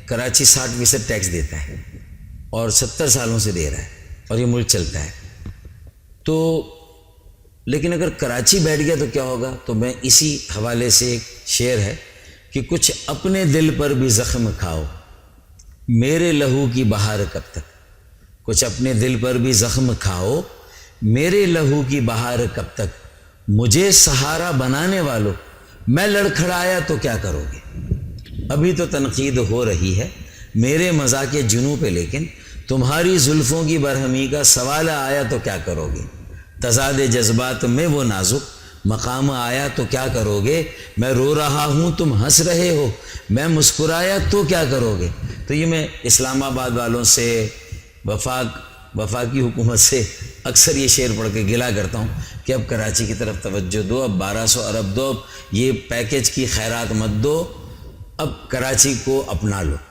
Karachi 60% tax دیتا ہے اور 70 سالوں سے دے رہا ہے اور یہ ملک چلتا ہے. تو لیکن اگر کراچی بیٹھ گیا تو کیا ہوگا؟ تو میں اسی حوالے سے ایک شعر ہے کہ کچھ اپنے دل پر بھی زخم کھاؤ میرے لہو کی بہار کب تک. کچھ اپنے دل پر بھی زخم کھاؤ میرے لہو کی بہار کب تک. مجھے سہارا بنانے والوں میں لڑکھڑایا تو کیا کرو گے. ابھی تو تنقید ہو رہی ہے میرے مذاق جنوں پہ، لیکن تمہاری زلفوں کی برہمی کا سوال آیا تو کیا کرو گے. تضاد جذبات میں وہ نازک مقام آیا تو کیا کرو گے. میں رو رہا ہوں تم ہنس رہے ہو، میں مسکرایا تو کیا کرو گے. تو یہ میں اسلام آباد والوں سے، وفاقی حکومت سے اکثر یہ شعر پڑھ کے گلا کرتا ہوں کہ اب کراچی کی طرف توجہ دو، اب 1200 ارب دو، اب یہ پیکج کی خیرات مت دو، اب کراچی کو اپنا لو.